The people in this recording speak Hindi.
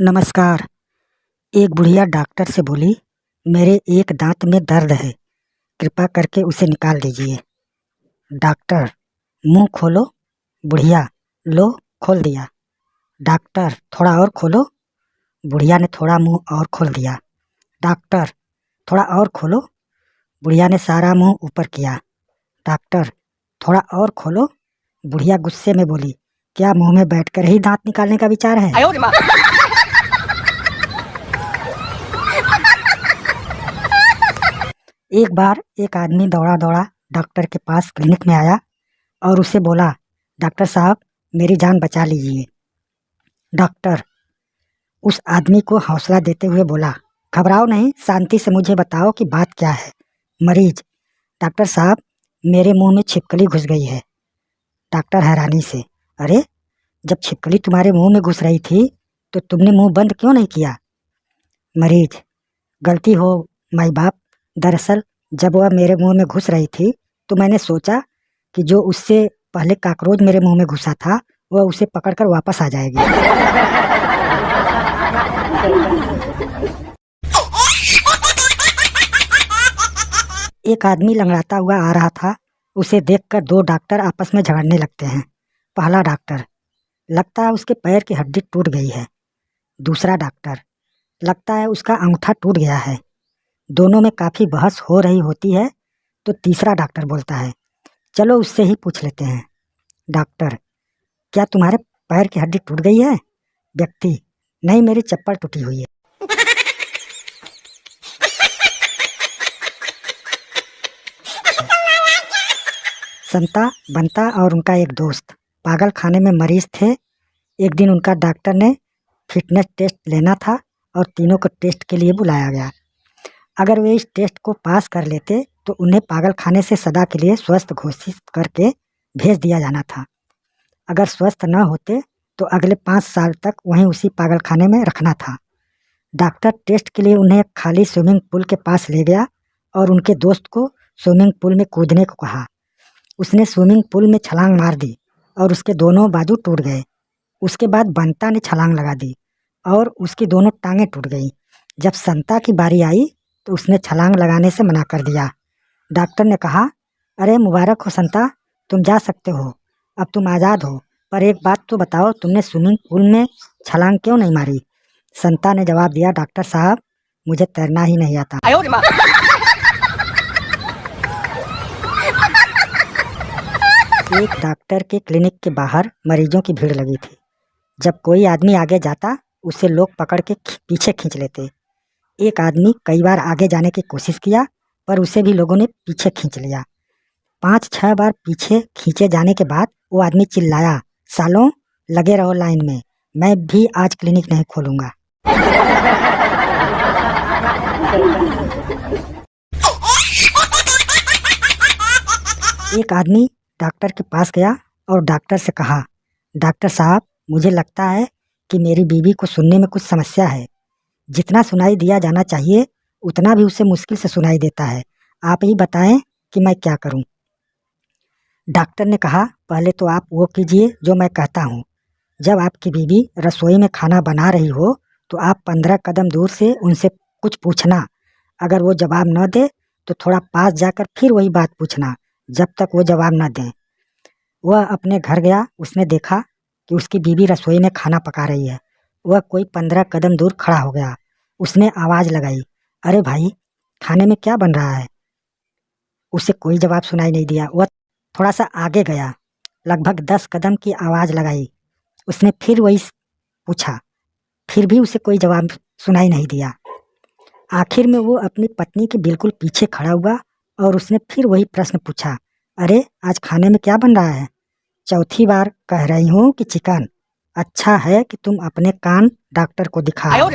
नमस्कार। एक बुढ़िया डॉक्टर से बोली, मेरे एक दांत में दर्द है, कृपा करके उसे निकाल दीजिए। डॉक्टर, मुंह खोलो। बुढ़िया, लो खोल दिया। डॉक्टर, थोड़ा और खोलो। बुढ़िया ने थोड़ा मुंह और खोल दिया। डॉक्टर, थोड़ा और खोलो। बुढ़िया ने सारा मुंह ऊपर किया। डॉक्टर, थोड़ा और खोलो। बुढ़िया गुस्से में बोली, क्या मुंह में बैठकर ही दांत निकालने का विचार है? एक बार एक आदमी दौड़ा दौड़ा डॉक्टर के पास क्लिनिक में आया और उसे बोला, डॉक्टर साहब, मेरी जान बचा लीजिए। डॉक्टर उस आदमी को हौसला देते हुए बोला, घबराओ नहीं, शांति से मुझे बताओ कि बात क्या है। मरीज, डॉक्टर साहब, मेरे मुंह में छिपकली घुस गई है। डॉक्टर हैरानी से, अरे, जब छिपकली तुम्हारे मुंह में घुस रही थी तो तुमने मुंह बंद क्यों नहीं किया? मरीज, गलती हो माई बाप, दरअसल जब वह मेरे मुंह में घुस रही थी तो मैंने सोचा कि जो उससे पहले कॉकरोच मेरे मुंह में घुसा था वह उसे पकड़कर वापस आ जाएगी। एक आदमी लंगड़ाता हुआ आ रहा था। उसे देखकर दो डॉक्टर आपस में झगड़ने लगते हैं। पहला डॉक्टर, लगता है उसके पैर की हड्डी टूट गई है। दूसरा डॉक्टर, लगता है उसका अंगूठा टूट गया है। दोनों में काफ़ी बहस हो रही होती है तो तीसरा डॉक्टर बोलता है, चलो उससे ही पूछ लेते हैं। डॉक्टर, क्या तुम्हारे पैर की हड्डी टूट गई है? व्यक्ति, नहीं, मेरी चप्पल टूटी हुई है। संता, बंता और उनका एक दोस्त पागल खाने में मरीज थे। एक दिन उनका डॉक्टर ने फिटनेस टेस्ट लेना था और तीनों को टेस्ट के लिए बुलाया गया। अगर वे इस टेस्ट को पास कर लेते तो उन्हें पागल खाने से सदा के लिए स्वस्थ घोषित करके भेज दिया जाना था। अगर स्वस्थ न होते तो अगले 5 साल तक वहीं उसी पागल खाने में रखना था। डॉक्टर टेस्ट के लिए उन्हें खाली स्विमिंग पूल के पास ले गया और उनके दोस्त को स्विमिंग पूल में कूदने को कहा। उसने स्विमिंग पूल में छलांग मार दी और उसके दोनों बाजू टूट गए। उसके बाद बंता ने छलांग लगा दी और उसकी दोनों टांगें टूट गईं। जब संता की बारी आई तो उसने छलांग लगाने से मना कर दिया। डॉक्टर ने कहा, अरे मुबारक हो संता, तुम जा सकते हो, अब तुम आज़ाद हो, पर एक बात तो बताओ, तुमने स्विमिंग पूल में छलांग क्यों नहीं मारी? संता ने जवाब दिया, डॉक्टर साहब, मुझे तैरना ही नहीं आता। एक डॉक्टर के क्लिनिक के बाहर मरीजों की भीड़ लगी थी। जब कोई आदमी आगे जाता उसे लोग पकड़ के पीछे खींच लेते। एक आदमी कई बार आगे जाने की कोशिश किया पर उसे भी लोगों ने पीछे खींच लिया। 5-6 बार पीछे खींचे जाने के बाद वो आदमी चिल्लाया, सालों, लगे रहो लाइन में, मैं भी आज क्लिनिक नहीं खोलूँगा। एक आदमी डॉक्टर के पास गया और डॉक्टर से कहा, डॉक्टर साहब, मुझे लगता है कि मेरी बीवी को सुनने में कुछ समस्या है। जितना सुनाई दिया जाना चाहिए उतना भी उसे मुश्किल से सुनाई देता है। आप ही बताएं कि मैं क्या करूं। डॉक्टर ने कहा, पहले तो आप वो कीजिए जो मैं कहता हूं। जब आपकी बीवी रसोई में खाना बना रही हो तो आप 15 कदम दूर से उनसे कुछ पूछना। अगर वो जवाब न दे तो थोड़ा पास जाकर फिर वही बात पूछना जब तक वो जवाब न दें। वह अपने घर गया। उसने देखा कि उसकी बीवी रसोई में खाना पका रही है। वह कोई 15 कदम दूर खड़ा हो गया। उसने आवाज़ लगाई, अरे भाई, खाने में क्या बन रहा है? उसे कोई जवाब सुनाई नहीं दिया। वह थोड़ा सा आगे गया, लगभग 10 कदम की आवाज़ लगाई। उसने फिर वही पूछा, फिर भी उसे कोई जवाब सुनाई नहीं दिया। आखिर में वो अपनी पत्नी के बिल्कुल पीछे खड़ा हुआ और उसने फिर वही प्रश्न पूछा, अरे, आज खाने में क्या बन रहा है? चौथी बार कह रही हूँ कि चिकन। अच्छा है कि तुम अपने कान डॉक्टर को दिखाओ।